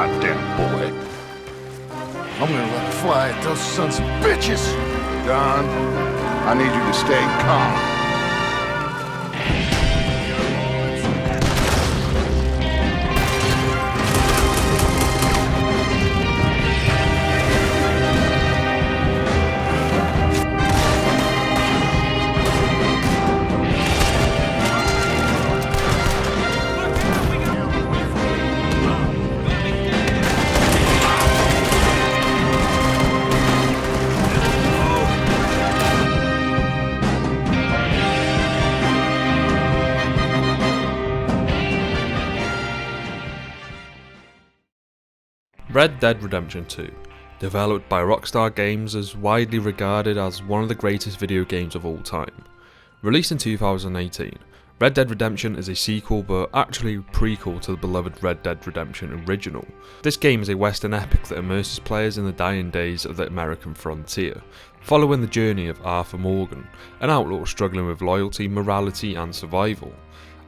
goddamn boy. I'm gonna let it fly at those sons of bitches. Don, I need you to stay calm. Red Dead Redemption 2, developed by Rockstar Games, is widely regarded as one of the greatest video games of all time. Released in 2018, Red Dead Redemption is a sequel but actually a prequel to the beloved Red Dead Redemption original. This game is a western epic that immerses players in the dying days of the American frontier, following the journey of Arthur Morgan, an outlaw struggling with loyalty, morality and survival.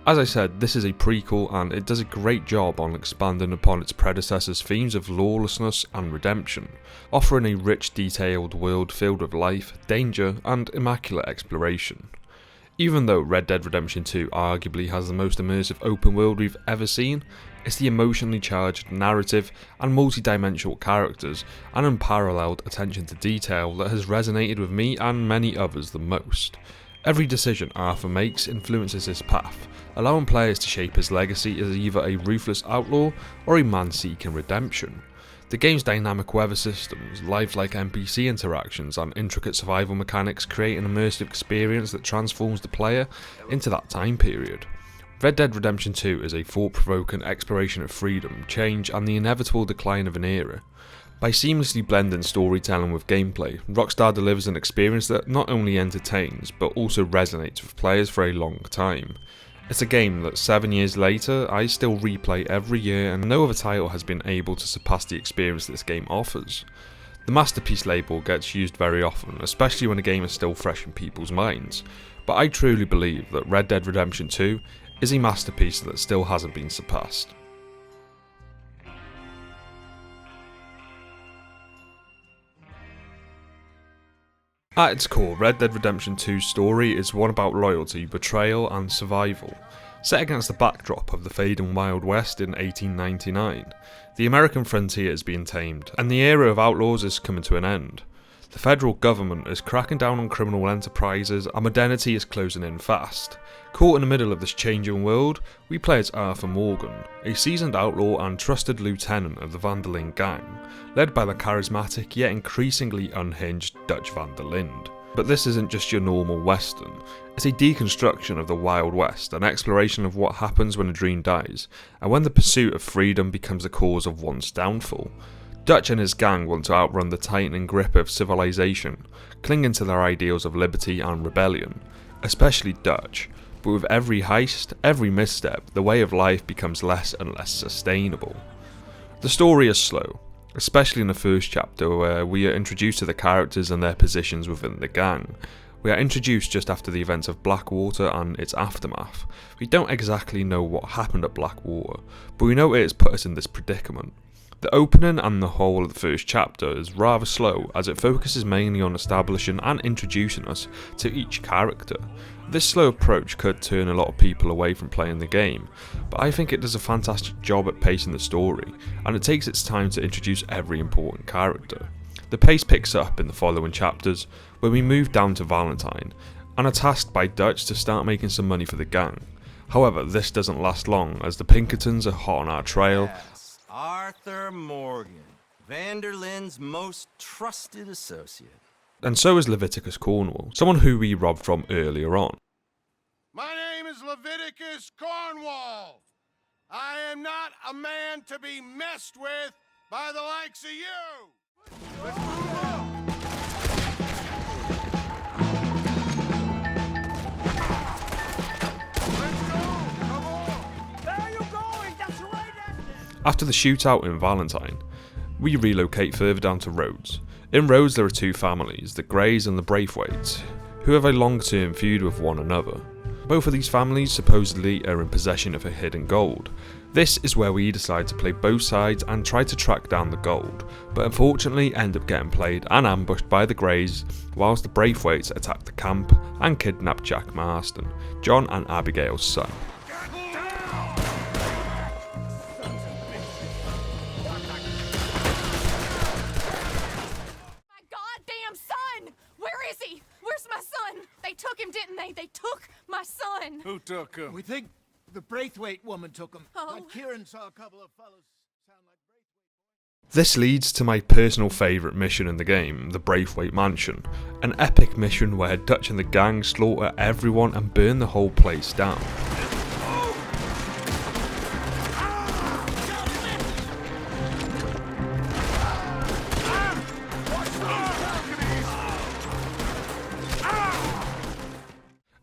As I said, this is a prequel and it does a great job on expanding upon its predecessor's themes of lawlessness and redemption, offering a rich, detailed world filled with life, danger and immaculate exploration. Even though Red Dead Redemption 2 arguably has the most immersive open world we've ever seen, it's the emotionally charged narrative and multi-dimensional characters and unparalleled attention to detail that has resonated with me and many others the most. Every decision Arthur makes influences his path, allowing players to shape his legacy as either a ruthless outlaw or a man seeking redemption. The game's dynamic weather systems, lifelike NPC interactions and intricate survival mechanics create an immersive experience that transforms the player into that time period. Red Dead Redemption 2 is a thought-provoking exploration of freedom, change and the inevitable decline of an era. By seamlessly blending storytelling with gameplay, Rockstar delivers an experience that not only entertains but also resonates with players for a long time. It's a game that 7 years later I still replay every year and no other title has been able to surpass the experience this game offers. The masterpiece label gets used very often, especially when a game is still fresh in people's minds, but I truly believe that Red Dead Redemption 2 is a masterpiece that still hasn't been surpassed. At its core, Red Dead Redemption 2's story is one about loyalty, betrayal and survival. Set against the backdrop of the fading Wild West in 1899, the American frontier is being tamed, and the era of outlaws is coming to an end. The federal government is cracking down on criminal enterprises and modernity is closing in fast. Caught in the middle of this changing world, we play as Arthur Morgan, a seasoned outlaw and trusted lieutenant of the Van der Linde gang, led by the charismatic yet increasingly unhinged Dutch Van der Linde. But this isn't just your normal western, it's a deconstruction of the Wild West, an exploration of what happens when a dream dies, and when the pursuit of freedom becomes the cause of one's downfall. Dutch and his gang want to outrun the tightening grip of civilization, clinging to their ideals of liberty and rebellion, especially Dutch. But with every heist, every misstep, the way of life becomes less and less sustainable. The story is slow, especially in the first chapter where we are introduced to the characters and their positions within the gang. We are introduced just after the events of Blackwater and its aftermath. We don't exactly know what happened at Blackwater, but we know it has put us in this predicament. The opening and the whole of the first chapter is rather slow as it focuses mainly on establishing and introducing us to each character. This slow approach could turn a lot of people away from playing the game, but I think it does a fantastic job at pacing the story, and it takes its time to introduce every important character. The pace picks up in the following chapters, where we move down to Valentine, and are tasked by Dutch to start making some money for the gang. However, this doesn't last long, as the Pinkertons are hot on our trail. Yes, Arthur Morgan, Van der Linde's most trusted associate. And so is Leviticus Cornwall, someone who we robbed from earlier on. My name is Leviticus Cornwall. I am not a man to be messed with by the likes of you. Let's move on. Let's go. Come on. Where are you going? That's right at it. After the shootout in Valentine, we relocate further down to Rhodes. In Rhodes there are two families, the Greys and the Braithwaites, who have a long-term feud with one another. Both of these families supposedly are in possession of a hidden gold. This is where we decide to play both sides and try to track down the gold, but unfortunately end up getting played and ambushed by the Greys whilst the Braithwaites attack the camp and kidnap Jack Marston, John and Abigail's son. They took him, didn't they? They took my son. Who took him? We think the Braithwaite woman took him. Oh. But Kieran saw a couple of fellas sound like Braithwaite. This leads to my personal favourite mission in the game, the Braithwaite Mansion, an epic mission where Dutch and the gang slaughter everyone and burn the whole place down.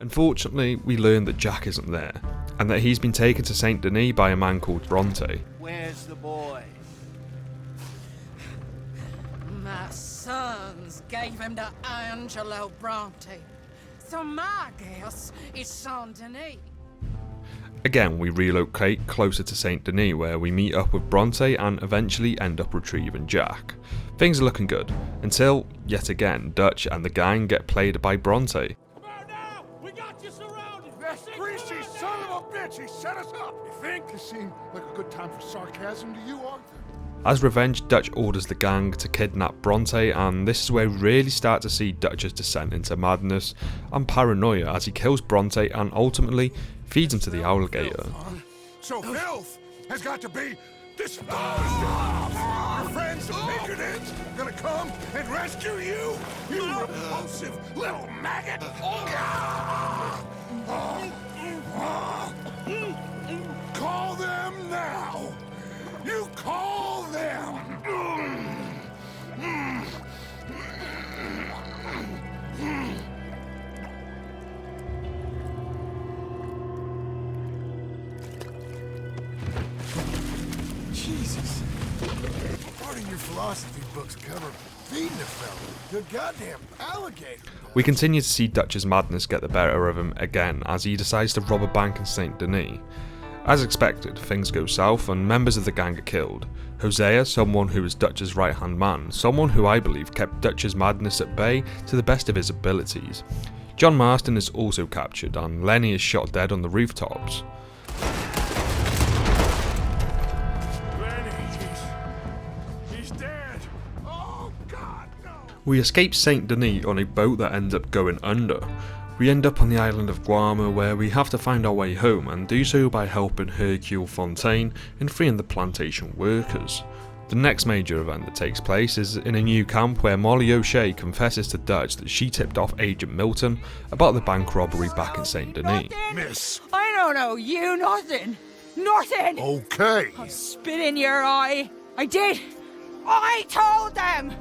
Unfortunately, we learn that Jack isn't there, and that he's been taken to Saint Denis by a man called Bronte. Where's the boy? My sons gave him to Angelo Bronte. So my guess is Saint Denis. Again, we relocate closer to Saint Denis where we meet up with Bronte and eventually end up retrieving Jack. Things are looking good, until, yet again, Dutch and the gang get played by Bronte. Greasy son of a bitch! He set us up! You think? This seemed like a good time for sarcasm to you, Arthur? As revenge, Dutch orders the gang to kidnap Bronte, and this is where we really start to see Dutch's descent into madness and paranoia as he kills Bronte and ultimately feeds him to the alligator. So filth has got to be disposed of! Your friends, the Pinkertons, gonna come and rescue you? You repulsive little maggot! Call them now! You call them! Jesus. Part of your philosophy books cover feeding a fella. The goddamn alligator. We continue to see Dutch's madness get the better of him again as he decides to rob a bank in Saint Denis. As expected, things go south and members of the gang are killed. Hosea, someone who was Dutch's right-hand man, someone who I believe kept Dutch's madness at bay to the best of his abilities. John Marston is also captured and Lenny is shot dead on the rooftops. He's dead! Oh, God, no! We escape Saint Denis on a boat that ends up going under. We end up on the island of Guarma where we have to find our way home and do so by helping Hercule Fontaine in freeing the plantation workers. The next major event that takes place is in a new camp where Molly O'Shea confesses to Dutch that she tipped off Agent Milton about the bank robbery back in Saint Denis. Miss. I don't know you nothing. Nothing. Okay. I'll spit in your eye. I did. I told them.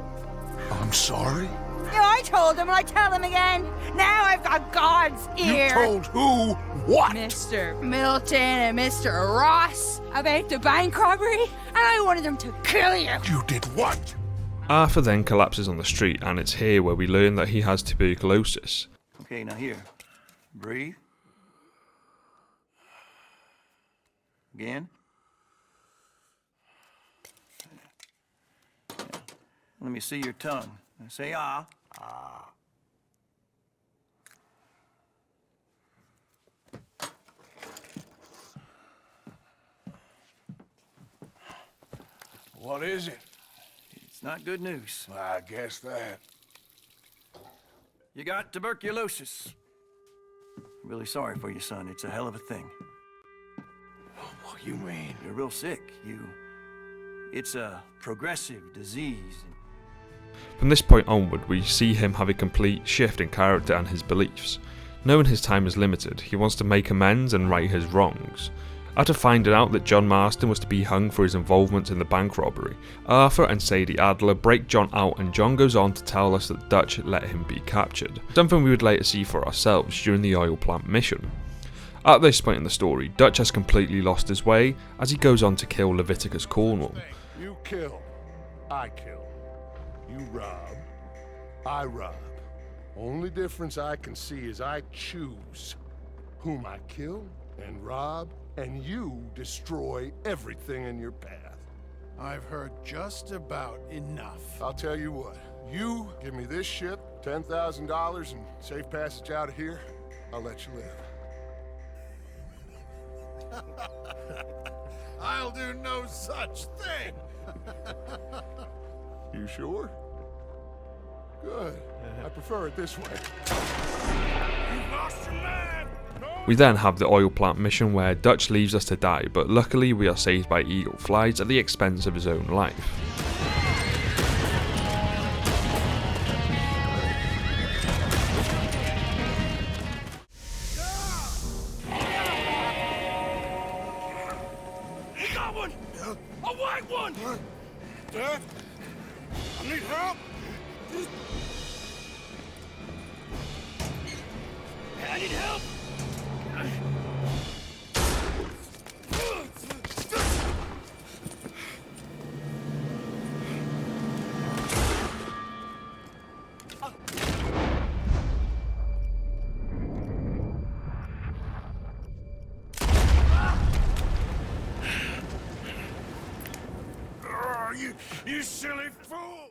I'm sorry? Yeah, I told them and I tell them again. Now I've got God's ear. You told who what? Mr. Milton and Mr. Ross about the bank robbery, and I wanted them to kill you. You did what? Arthur then collapses on the street and it's here where we learn that he has tuberculosis. Okay, now here. Breathe. Again. Let me see your tongue. Say ah. Ah. What is it? It's not good news. I guess that. You got tuberculosis. I'm really sorry for you, son. It's a hell of a thing. What you mean? You're real sick. It's a progressive disease. From this point onward, we see him have a complete shift in character and his beliefs. Knowing his time is limited, he wants to make amends and right his wrongs. After finding out that John Marston was to be hung for his involvement in the bank robbery, Arthur and Sadie Adler break John out and John goes on to tell us that Dutch let him be captured, something we would later see for ourselves during the oil plant mission. At this point in the story, Dutch has completely lost his way as he goes on to kill Leviticus Cornwall. You kill, I kill. You rob, I rob. Only difference I can see is I choose whom I kill and rob, and you destroy everything in your path. I've heard just about enough. I'll tell you what, you give me this ship, $10,000 and safe passage out of here, I'll let you live. I'll do no such thing. You sure? Good. I prefer it this way. You've lost your man! We then have the oil plant mission where Dutch leaves us to die, but luckily we are saved by Eagle Flies at the expense of his own life. We got one! A white one! Dad? I need help! I need help! You silly fool!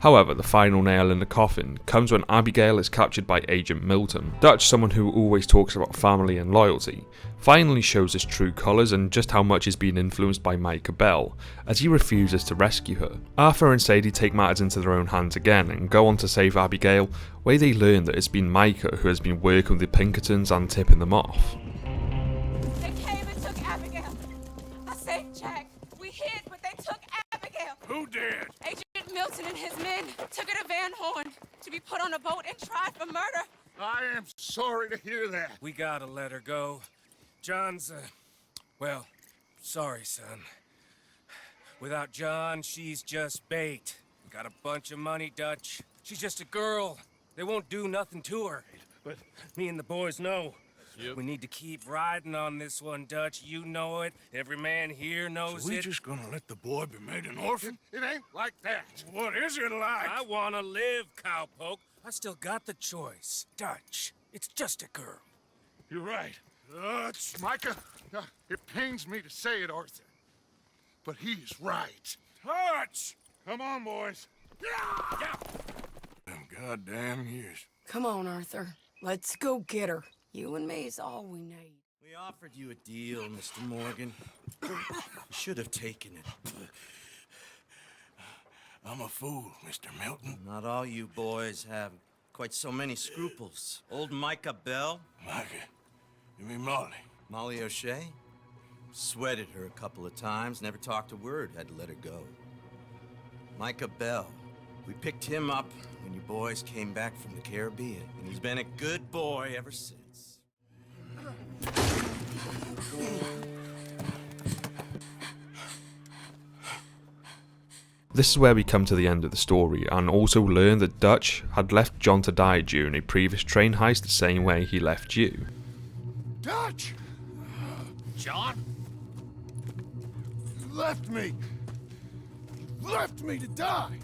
However, the final nail in the coffin comes when Abigail is captured by Agent Milton. Dutch, someone who always talks about family and loyalty, finally shows his true colours and just how much he's been influenced by Micah Bell, as he refuses to rescue her. Arthur and Sadie take matters into their own hands again and go on to save Abigail, where they learn that it's been Micah who has been working with the Pinkertons and tipping them off. They came and took Abigail. I saved Jack. We hid, but they took Abigail. Who did? Agent Milton and his men took her to Van Horn to be put on a boat and tried for murder. I am sorry to hear that. We gotta let her go. John's, well, sorry, son. Without John, she's just bait. Got a bunch of money, Dutch. She's just a girl. They won't do nothing to her. But me and the boys know. Yep. We need to keep riding on this one, Dutch. You know it. Every man here knows So we it. just gonna let the boy be made an orphan? It ain't like that. What is it like? I wanna live, cowpoke. I still got the choice. Dutch, it's just a girl. You're right. Micah, it pains me to say it, Arthur, but he's right. Hutch! Come on, boys. Them goddamn years. Come on, Arthur. Let's go get her. You and me is all we need. We offered you a deal, Mr. Morgan. You should have taken it. I'm a fool, Mr. Milton. Not all you boys have quite so many scruples. Old Micah Bell, Micah, you mean Molly? Molly O'Shea, sweated her a couple of times, never talked a word, had to let her go. Micah Bell, we picked him up when you boys came back from the Caribbean, and he's been a good boy ever since. This is where we come to the end of the story and also learn that Dutch had left John to die during a previous train heist the same way he left you. Dutch! John? You left me. You left me to die.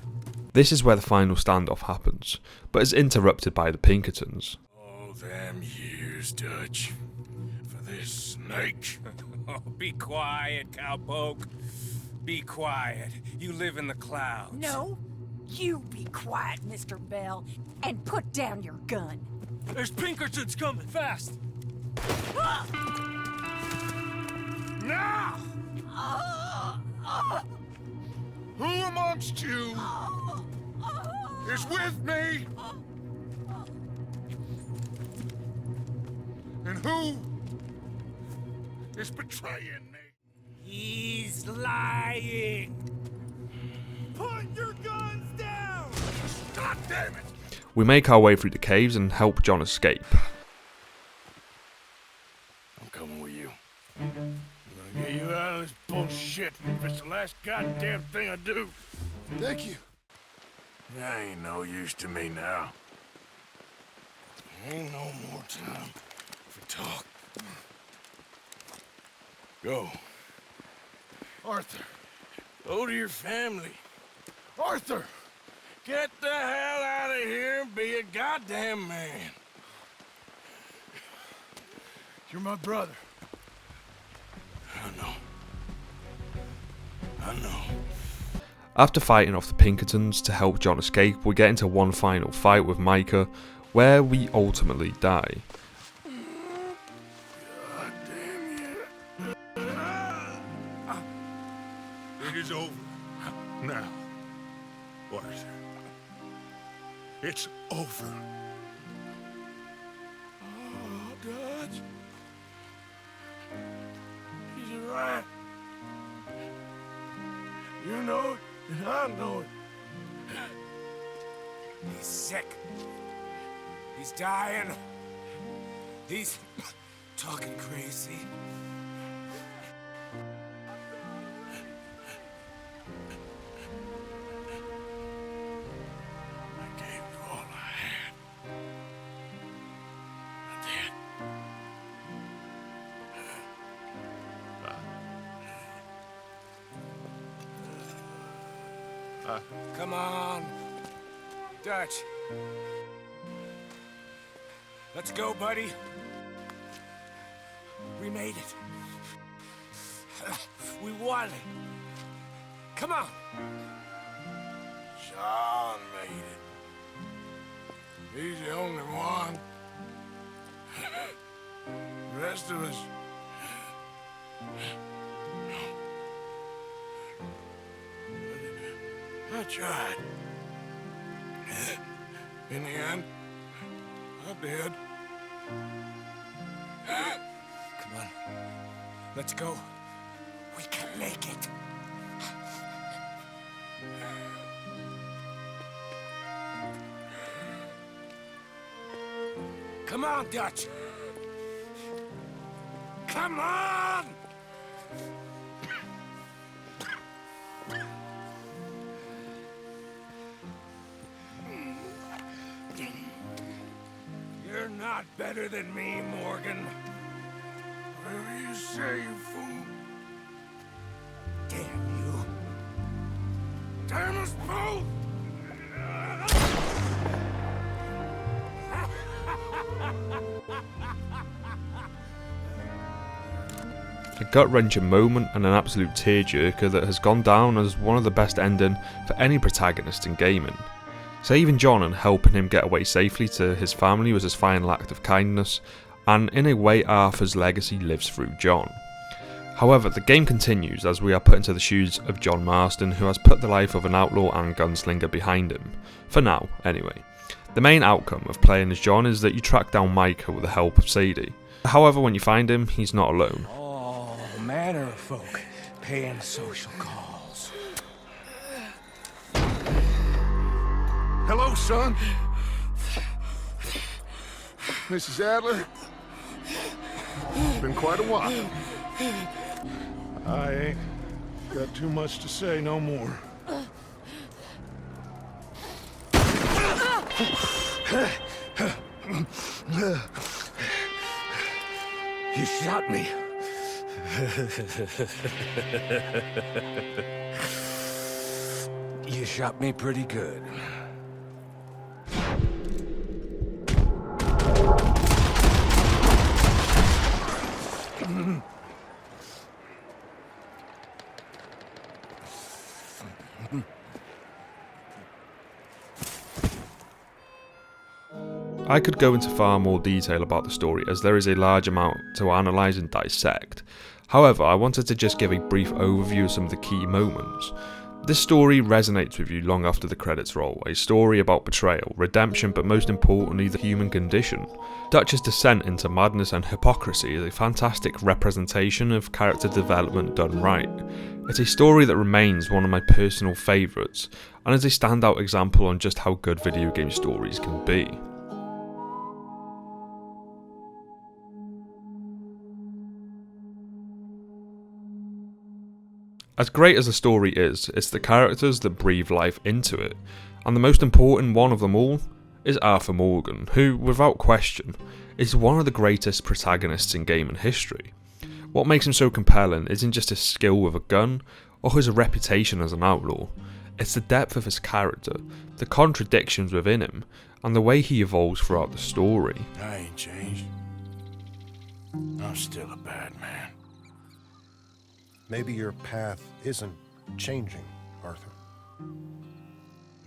This is where the final standoff happens, but is interrupted by the Pinkertons. All them years, Dutch. For this snake. Oh, be quiet, cowpoke. Be quiet. You live in the clouds. No, you be quiet, Mr. Bell, and put down your gun. There's Pinkertons coming, fast. Now! Who amongst you is with me? And who is betraying me? He's lying. Put your guns down! God damn it! We make our way through the caves and help John escape. I'm coming with you. I'm gonna get you out of this bullshit if it's the last goddamn thing I do. Thank you. That ain't no use to me now. Ain't no more time for talk. Go. Arthur, go to your family. Arthur, get the hell out of here and be a goddamn man. You're my brother. I know. I know. After fighting off the Pinkertons to help John escape, we get into one final fight with Micah, where we ultimately die. God damn you. It is over. Now, Arthur. It's over. Oh, Dutch. He's right. You know it, and I know it. He's sick. He's dying. He's talking crazy. I gave you all I had. I did. Come on, Dutch. Let's go, buddy. We made it. We won. Come on. Sean made it. He's the only one. The rest of us... I tried. In the end, I did. Come on. Let's go. We can make it. Come on, Dutch. Come on! You're not better than me, Morgan. Whatever you say, you fool. Damn you. Damn us both! A gut-wrenching moment and an absolute tearjerker that has gone down as one of the best ending for any protagonist in gaming. Saving John and helping him get away safely to his family was his final act of kindness, and in a way Arthur's legacy lives through John. However, the game continues as we are put into the shoes of John Marston, who has put the life of an outlaw and gunslinger behind him. For now, anyway. The main outcome of playing as John is that you track down Micah with the help of Sadie. However, when you find him, he's not alone. All manner of folk paying social calls. Hello, son. Mrs. Adler. It's been quite a while. I ain't got too much to say no more. You shot me. You shot me pretty good. I could go into far more detail about the story as there is a large amount to analyse and dissect. However, I wanted to just give a brief overview of some of the key moments. This story resonates with you long after the credits roll, a story about betrayal, redemption, but most importantly the human condition. Dutch's descent into madness and hypocrisy is a fantastic representation of character development done right. It's a story that remains one of my personal favourites, and is a standout example on just how good video game stories can be. As great as the story is, it's the characters that breathe life into it, and the most important one of them all is Arthur Morgan, who, without question, is one of the greatest protagonists in gaming history. What makes him so compelling isn't just his skill with a gun, or his reputation as an outlaw, it's the depth of his character, the contradictions within him, and the way he evolves throughout the story. I ain't changed. I'm still a bad man. Maybe your path isn't changing, Arthur.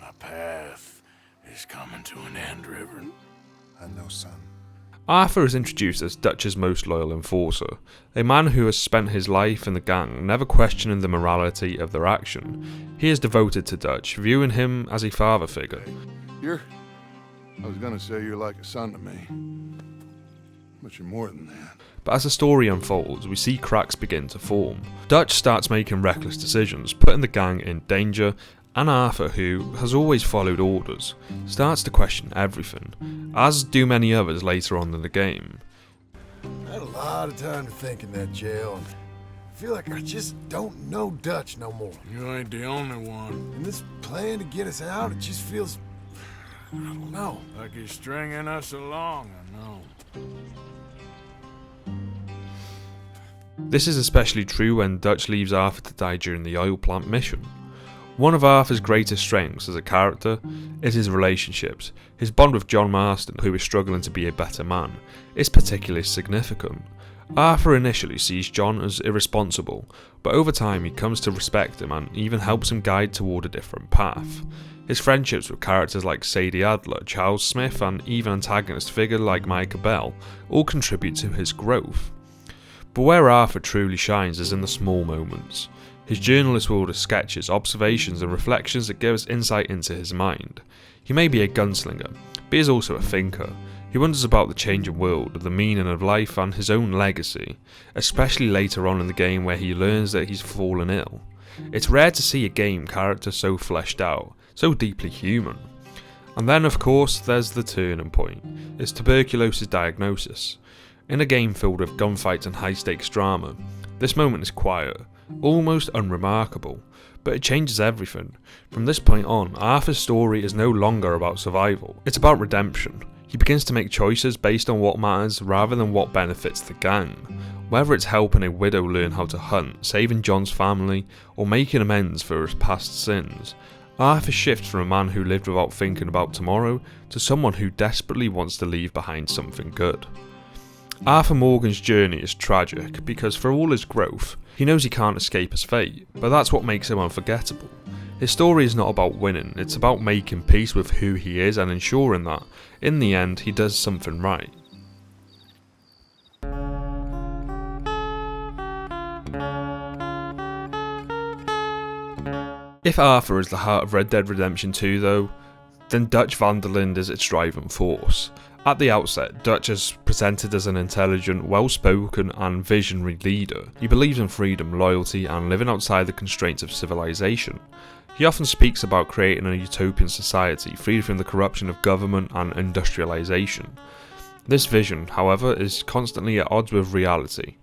My path is coming to an end, Reverend. I know, son. Arthur is introduced as Dutch's most loyal enforcer, a man who has spent his life in the gang, never questioning the morality of their action. He is devoted to Dutch, viewing him as a father figure. I was gonna say you're like a son to me, but you're more than that. But as the story unfolds, we see cracks begin to form. Dutch starts making reckless decisions, putting the gang in danger, and Arthur, who has always followed orders, starts to question everything, as do many others later on in the game. I had a lot of time to think in that jail, and I feel like I just don't know Dutch no more. You ain't the only one. And this plan to get us out, it just feels... I don't know. Like he's stringing us along, I know. This is especially true when Dutch leaves Arthur to die during the oil plant mission. One of Arthur's greatest strengths as a character is his relationships. His bond with John Marston, who is struggling to be a better man, is particularly significant. Arthur initially sees John as irresponsible, but over time he comes to respect him and even helps him guide toward a different path. His friendships with characters like Sadie Adler, Charles Smith, and even antagonist figure like Micah Bell all contribute to his growth. But where Arthur truly shines is in the small moments. His journalist world of sketches, observations and reflections that give us insight into his mind. He may be a gunslinger, but he is also a thinker. He wonders about the changing world, the meaning of life and his own legacy, especially later on in the game where he learns that he's fallen ill. It's rare to see a game character so fleshed out, so deeply human. And then of course there's the turning point, it's tuberculosis diagnosis. In a game filled with gunfights and high stakes drama, this moment is quiet, almost unremarkable, but it changes everything. From this point on, Arthur's story is no longer about survival, it's about redemption. He begins to make choices based on what matters rather than what benefits the gang. Whether it's helping a widow learn how to hunt, saving John's family, or making amends for his past sins, Arthur shifts from a man who lived without thinking about tomorrow to someone who desperately wants to leave behind something good. Arthur Morgan's journey is tragic because for all his growth, he knows he can't escape his fate, but that's what makes him unforgettable. His story is not about winning, it's about making peace with who he is and ensuring that, in the end, he does something right. If Arthur is the heart of Red Dead Redemption 2 though, then Dutch van der Linde is its driving force. At the outset, Dutch is presented as an intelligent, well-spoken and visionary leader. He believes in freedom, loyalty and living outside the constraints of civilization. He often speaks about creating a utopian society free from the corruption of government and industrialization. This vision, however, is constantly at odds with reality.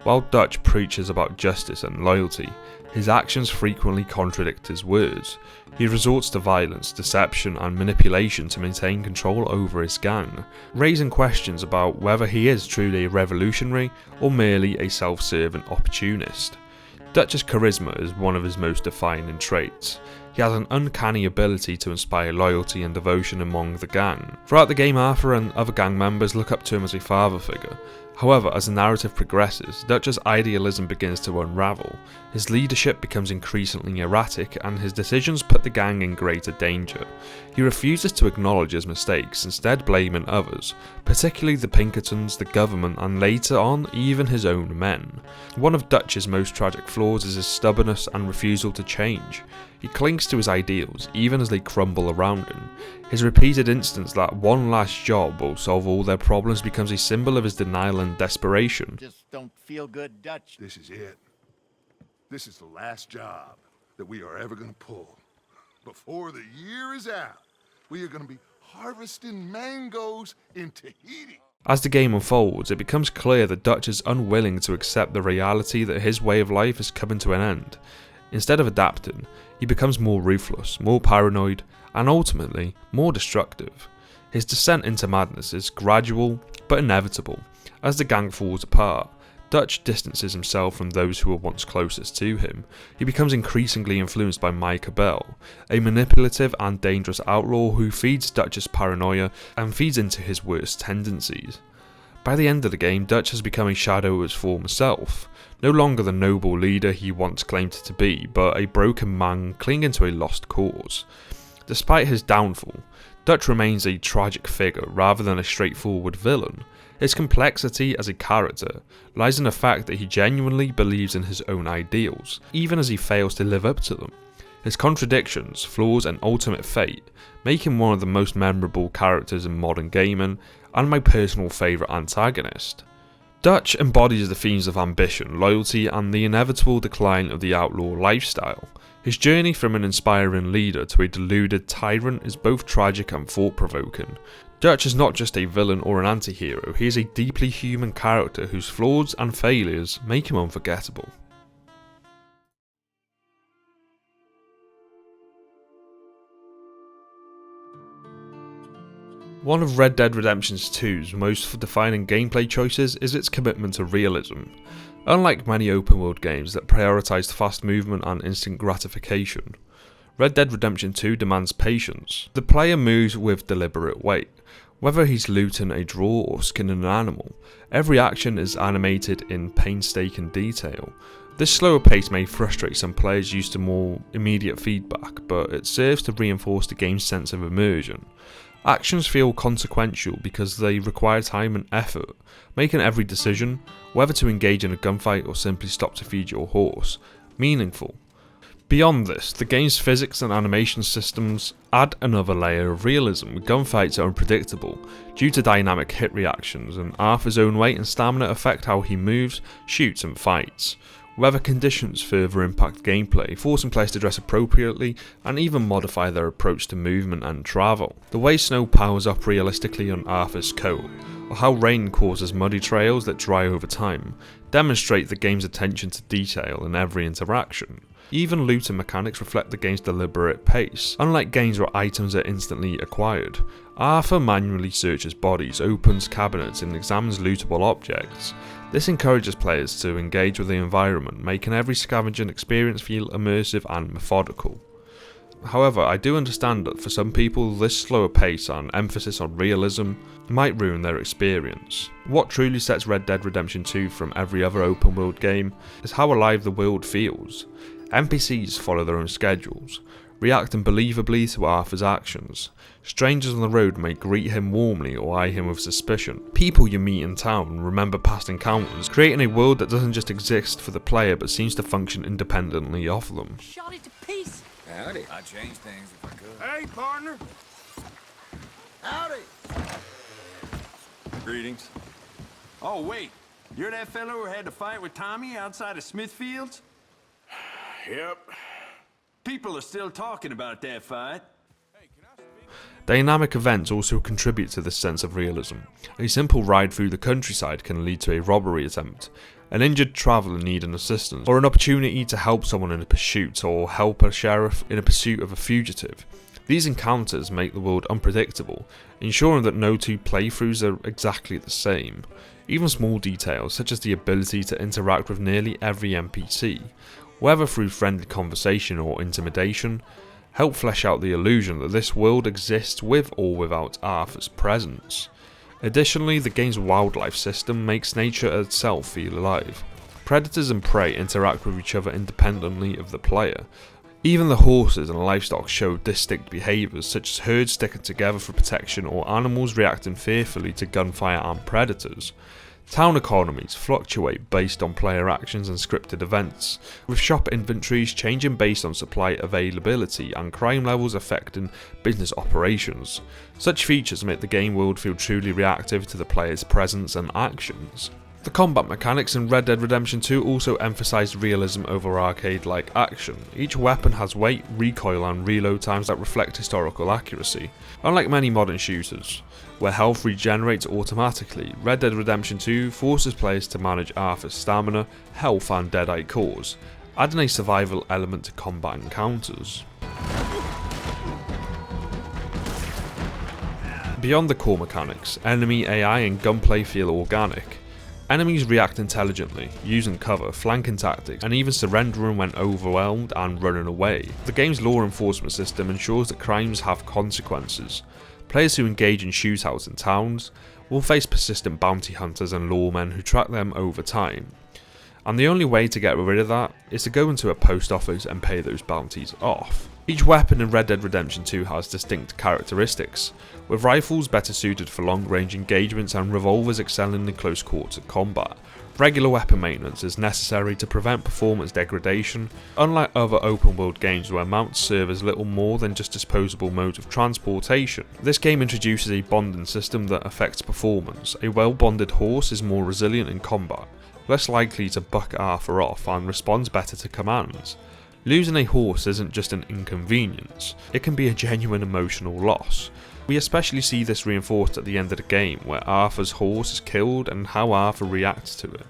While Dutch preaches about justice and loyalty, his actions frequently contradict his words. He resorts to violence, deception and manipulation to maintain control over his gang, raising questions about whether he is truly a revolutionary or merely a self-serving opportunist. Dutch's charisma is one of his most defining traits. He has an uncanny ability to inspire loyalty and devotion among the gang. Throughout the game, Arthur and other gang members look up to him as a father figure. However, as the narrative progresses, Dutch's idealism begins to unravel. His leadership becomes increasingly erratic and his decisions put the gang in greater danger. He refuses to acknowledge his mistakes, instead blaming others, particularly the Pinkertons, the government and later on even his own men. One of Dutch's most tragic flaws is his stubbornness and refusal to change. He clings to his ideals even as they crumble around him. His repeated instance that one last job will solve all their problems becomes a symbol of his denial and desperation. Just don't feel good, Dutch. This is it. This is the last job that we are ever gonna pull. Before the year is out, we are gonna be harvesting mangoes in Tahiti. As the game unfolds, it becomes clear that Dutch is unwilling to accept the reality that his way of life is coming to an end. Instead of adapting, he becomes more ruthless, more paranoid, and ultimately, more destructive. His descent into madness is gradual, but inevitable. As the gang falls apart, Dutch distances himself from those who were once closest to him. He becomes increasingly influenced by Micah Bell, a manipulative and dangerous outlaw who feeds Dutch's paranoia and feeds into his worst tendencies. By the end of the game, Dutch has become a shadow of his former self, no longer the noble leader he once claimed to be, but a broken man clinging to a lost cause. Despite his downfall, Dutch remains a tragic figure rather than a straightforward villain. His complexity as a character lies in the fact that he genuinely believes in his own ideals, even as he fails to live up to them. His contradictions, flaws and ultimate fate make him one of the most memorable characters in modern gaming and my personal favourite antagonist. Dutch embodies the themes of ambition, loyalty and the inevitable decline of the outlaw lifestyle. His journey from an inspiring leader to a deluded tyrant is both tragic and thought-provoking. Dutch is not just a villain or an anti-hero, he is a deeply human character whose flaws and failures make him unforgettable. One of Red Dead Redemption 2's most defining gameplay choices is its commitment to realism. Unlike many open world games that prioritise fast movement and instant gratification, Red Dead Redemption 2 demands patience. The player moves with deliberate weight. Whether he's looting a draw or skinning an animal, every action is animated in painstaking detail. This slower pace may frustrate some players used to more immediate feedback, but it serves to reinforce the game's sense of immersion. Actions feel consequential because they require time and effort, making every decision, whether to engage in a gunfight or simply stop to feed your horse, meaningful. Beyond this, the game's physics and animation systems add another layer of realism. Gunfights are unpredictable due to dynamic hit reactions, and Arthur's own weight and stamina affect how he moves, shoots and fights. Weather conditions further impact gameplay, forcing players to dress appropriately and even modify their approach to movement and travel. The way snow powers up realistically on Arthur's coat, or how rain causes muddy trails that dry over time, demonstrate the game's attention to detail in every interaction. Even looting mechanics reflect the game's deliberate pace. Unlike games where items are instantly acquired, Arthur manually searches bodies, opens cabinets and examines lootable objects. This encourages players to engage with the environment, making every scavenging experience feel immersive and methodical. However, I do understand that for some people this slower pace and emphasis on realism might ruin their experience. What truly sets Red Dead Redemption 2 from every other open world game is how alive the world feels. NPCs follow their own schedules, reacting believably to Arthur's actions. Strangers on the road may greet him warmly or eye him with suspicion. People you meet in town remember past encounters, creating a world that doesn't just exist for the player but seems to function independently of them. Shot it to pieces. Howdy. I'd change things if I could. Hey, partner. Howdy. Greetings. Oh, wait. You're that fellow who had to fight with Tommy outside of Smithfield's? Yep. People are still talking about that fight. Dynamic events also contribute to this sense of realism. A simple ride through the countryside can lead to a robbery attempt, an injured traveller needing assistance, or an opportunity to help someone in a pursuit or help a sheriff in a pursuit of a fugitive. These encounters make the world unpredictable, ensuring that no two playthroughs are exactly the same. Even small details, such as the ability to interact with nearly every NPC, whether through friendly conversation or intimidation, help flesh out the illusion that this world exists with or without Arthur's presence. Additionally, the game's wildlife system makes nature itself feel alive. Predators and prey interact with each other independently of the player. Even the horses and livestock show distinct behaviours, such as herds sticking together for protection or animals reacting fearfully to gunfire and predators. Town economies fluctuate based on player actions and scripted events, with shop inventories changing based on supply availability and crime levels affecting business operations. Such features make the game world feel truly reactive to the player's presence and actions. The combat mechanics in Red Dead Redemption 2 also emphasise realism over arcade-like action. Each weapon has weight, recoil and reload times that reflect historical accuracy. Unlike many modern shooters, where health regenerates automatically, Red Dead Redemption 2 forces players to manage Arthur's stamina, health and deadite cores, adding a survival element to combat encounters. Beyond the core mechanics, enemy AI and gunplay feel organic. Enemies react intelligently, using cover, flanking tactics, and even surrendering when overwhelmed and running away. The game's law enforcement system ensures that crimes have consequences. Players who engage in shootouts in towns will face persistent bounty hunters and lawmen who track them over time. And the only way to get rid of that is to go into a post office and pay those bounties off. Each weapon in Red Dead Redemption 2 has distinct characteristics, with rifles better suited for long-range engagements and revolvers excelling in close quarter combat. Regular weapon maintenance is necessary to prevent performance degradation, unlike other open-world games where mounts serve as little more than just disposable modes of transportation. This game introduces a bonding system that affects performance. A well-bonded horse is more resilient in combat, less likely to buck Arthur off, and responds better to commands. Losing a horse isn't just an inconvenience, it can be a genuine emotional loss. We especially see this reinforced at the end of the game, where Arthur's horse is killed and how Arthur reacts to it.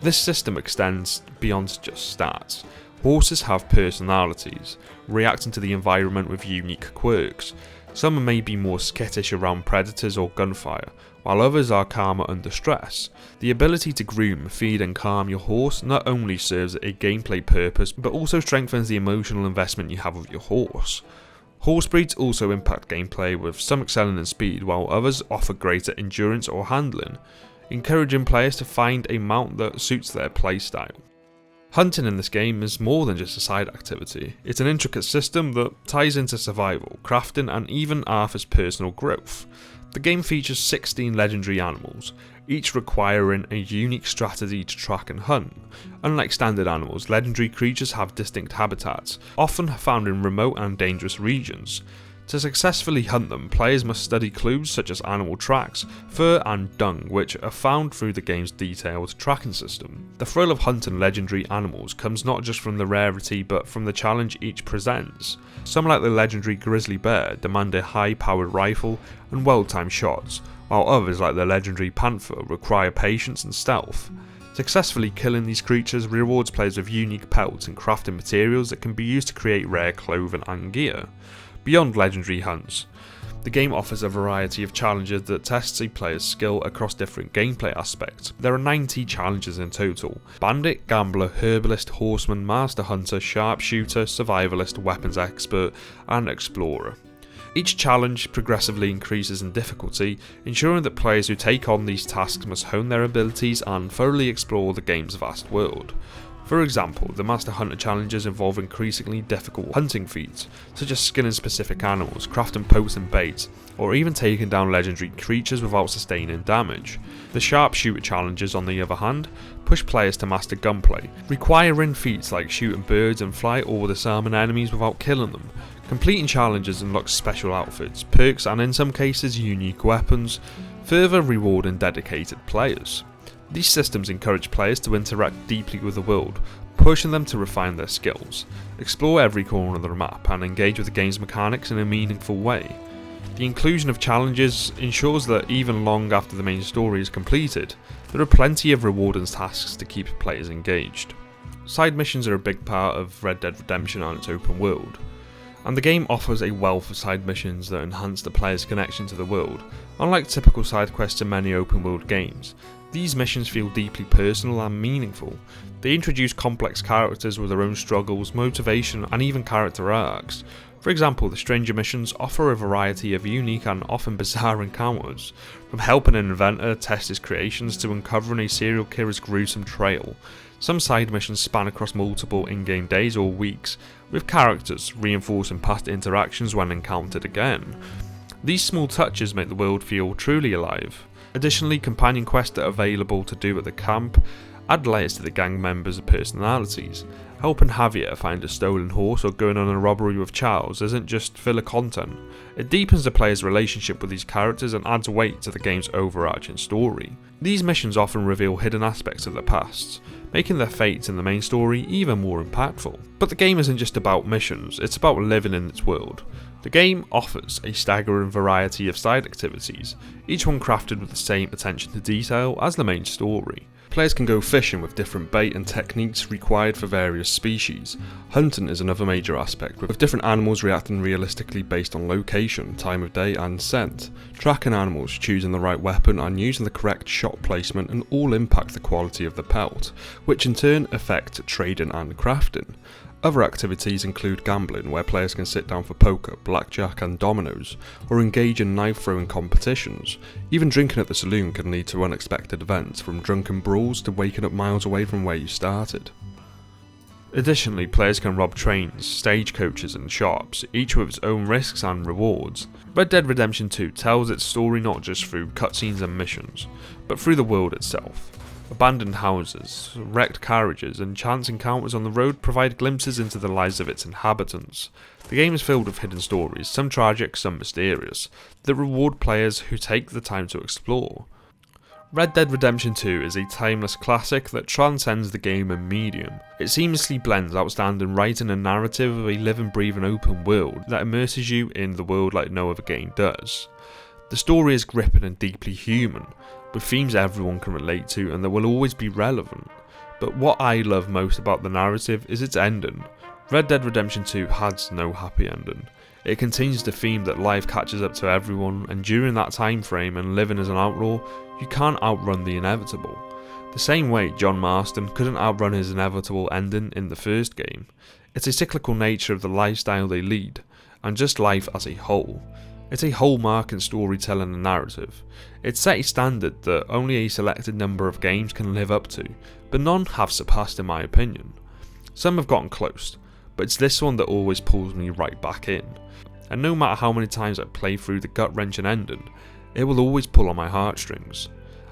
This system extends beyond just stats. Horses have personalities, reacting to the environment with unique quirks. Some may be more skittish around predators or gunfire, while others are calmer under stress. The ability to groom, feed and calm your horse not only serves a gameplay purpose, but also strengthens the emotional investment you have with your horse. Horse breeds also impact gameplay, with some excelling in speed while others offer greater endurance or handling, encouraging players to find a mount that suits their playstyle. Hunting in this game is more than just a side activity. It's an intricate system that ties into survival, crafting and even Arthur's personal growth. The game features 16 legendary animals, each requiring a unique strategy to track and hunt. Unlike standard animals, legendary creatures have distinct habitats, often found in remote and dangerous regions. To successfully hunt them, players must study clues such as animal tracks, fur and dung, which are found through the game's detailed tracking system. The thrill of hunting legendary animals comes not just from the rarity but from the challenge each presents. Some, like the legendary grizzly bear, demand a high-powered rifle and well-timed shots, while others, like the legendary panther, require patience and stealth. Successfully killing these creatures rewards players with unique pelts and crafting materials that can be used to create rare clothing and gear. Beyond legendary hunts, the game offers a variety of challenges that tests a player's skill across different gameplay aspects. There are 90 challenges in total: bandit, gambler, herbalist, horseman, master hunter, sharpshooter, survivalist, weapons expert, and explorer. Each challenge progressively increases in difficulty, ensuring that players who take on these tasks must hone their abilities and thoroughly explore the game's vast world. For example, the Master Hunter challenges involve increasingly difficult hunting feats, such as skinning specific animals, crafting potent baits, or even taking down legendary creatures without sustaining damage. The Sharpshooter challenges, on the other hand, push players to master gunplay, requiring feats like shooting birds and fly or disarming enemies without killing them. Completing challenges unlocks special outfits, perks and in some cases unique weapons, further rewarding dedicated players. These systems encourage players to interact deeply with the world, pushing them to refine their skills, explore every corner of the map and engage with the game's mechanics in a meaningful way. The inclusion of challenges ensures that even long after the main story is completed, there are plenty of rewarding tasks to keep players engaged. Side missions are a big part of Red Dead Redemption and its open world, and the game offers a wealth of side missions that enhance the player's connection to the world. Unlike typical side quests in many open world games, these missions feel deeply personal and meaningful. They introduce complex characters with their own struggles, motivation and even character arcs. For example, the Stranger missions offer a variety of unique and often bizarre encounters, from helping an inventor test his creations to uncovering a serial killer's gruesome trail. Some side missions span across multiple in-game days or weeks, with characters reinforcing past interactions when encountered again. These small touches make the world feel truly alive. Additionally, companion quests that are available to do at the camp add layers to the gang members' personalities. Helping Javier find a stolen horse or going on a robbery with Charles isn't just filler content, it deepens the player's relationship with these characters and adds weight to the game's overarching story. These missions often reveal hidden aspects of their pasts, making their fates in the main story even more impactful. But the game isn't just about missions, it's about living in its world. The game offers a staggering variety of side activities, each one crafted with the same attention to detail as the main story. Players can go fishing with different bait and techniques required for various species. Hunting is another major aspect, with different animals reacting realistically based on location, time of day and scent. Tracking animals, choosing the right weapon and using the correct shot placement and all impact the quality of the pelt, which in turn affect trading and crafting. Other activities include gambling, where players can sit down for poker, blackjack and dominoes, or engage in knife throwing competitions. Even drinking at the saloon can lead to unexpected events, from drunken brawls to waking up miles away from where you started. Additionally, players can rob trains, stagecoaches and shops, each with its own risks and rewards. Red Dead Redemption 2 tells its story not just through cutscenes and missions, but through the world itself. Abandoned houses, wrecked carriages and chance encounters on the road provide glimpses into the lives of its inhabitants. The game is filled with hidden stories, some tragic, some mysterious, that reward players who take the time to explore. Red Dead Redemption 2 is a timeless classic that transcends the game and medium. It seamlessly blends outstanding writing and narrative with a living, breathing open world that immerses you in the world like no other game does. The story is gripping and deeply human, with themes everyone can relate to and that will always be relevant. But what I love most about the narrative is its ending. Red Dead Redemption 2 has no happy ending. It continues the theme that life catches up to everyone, and during that time frame and living as an outlaw, you can't outrun the inevitable. The same way John Marston couldn't outrun his inevitable ending in the first game. It's a cyclical nature of the lifestyle they lead, and just life as a whole. It's a hallmark in storytelling and narrative. It set a standard that only a selected number of games can live up to, but none have surpassed in my opinion. Some have gotten close, but it's this one that always pulls me right back in. And no matter how many times I play through the gut-wrenching ending, it will always pull on my heartstrings.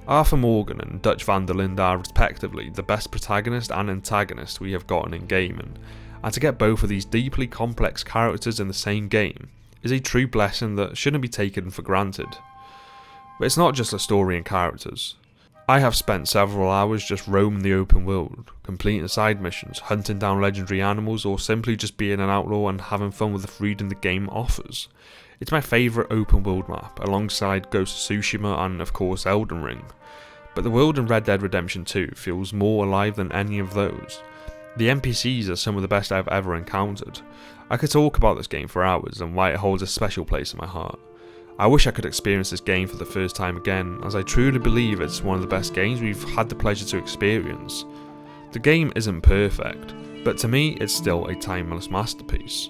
Arthur Morgan and Dutch van der Linde are respectively the best protagonist and antagonist we have gotten in gaming, and to get both of these deeply complex characters in the same game is a true blessing that shouldn't be taken for granted. But it's not just the story and characters. I have spent several hours just roaming the open world, completing side missions, hunting down legendary animals, or simply just being an outlaw and having fun with the freedom the game offers. It's my favourite open world map, alongside Ghost of Tsushima and of course Elden Ring. But the world in Red Dead Redemption 2 feels more alive than any of those. The NPCs are some of the best I've ever encountered. I could talk about this game for hours and why it holds a special place in my heart. I wish I could experience this game for the first time again, as I truly believe it's one of the best games we've had the pleasure to experience. The game isn't perfect, but to me it's still a timeless masterpiece.